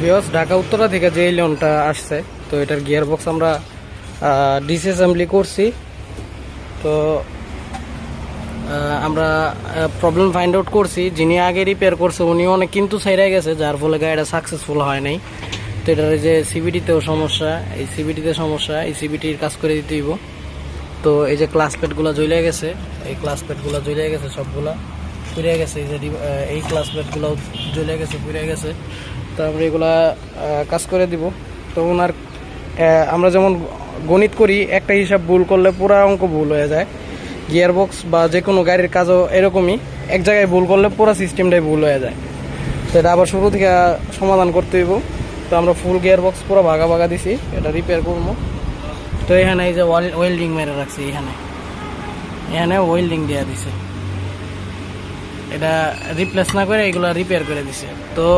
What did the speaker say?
Viewers, Dhaka Uttara থেকে যে লোনটা আসছে, তো এটার গিয়ার বক্স আমরা ডিসঅ্যাসেম্বলি করছি। তো আমরা প্রবলেম ফাইন্ড আউট করছি। যিনি আগে রিপেয়ার করছে উনি অনেক কিন্তু সাইডে গেছে, যার ফলে গাড়িটা সাকসেসফুল হয় নাই। তো এটার যে সিবিটিতেও সমস্যা, এই সিবিটিতে সমস্যা, এই সিবিটির কাজ করে দিতে হইব। তো এই যে ক্লাস প্লেটগুলো জ্বলে গেছে, এই ক্লাস প্লেটগুলো জ্বলে গেছে, সবগুলা পুড়ে গেছে। এই যে এই ক্লাস প্লেটগুলো জ্বলে গেছে, পুড়ে গেছে। তো আমরা এগুলা কাজ করে দিব। তো ওনার আমরা যেমন গণিত করি, একটা হিসাব ভুল করলে পুরো অঙ্ক ভুল হয়ে যায়। গিয়ার বক্স বা যে কোনো গাড়ির কাজও এরকমই, এক জায়গায় ভুল করলে পুরো সিস্টেমটাই ভুল হয়ে যায়। তো এটা আবার শুরু থেকে সমাধান করতে হইব। তো আমরা ফুল গিয়ার বক্স পুরো ভাগা ভাগা দিছি, এটা রিপেয়ার করবো। তো এখানে এই যে ওয়েল্ডিং মেরে রাখছি, এখানে ওয়েল্ডিং দেওয়া দিছে, এটা রিপ্লেস না করে এগুলো রিপেয়ার করে দিছে। তো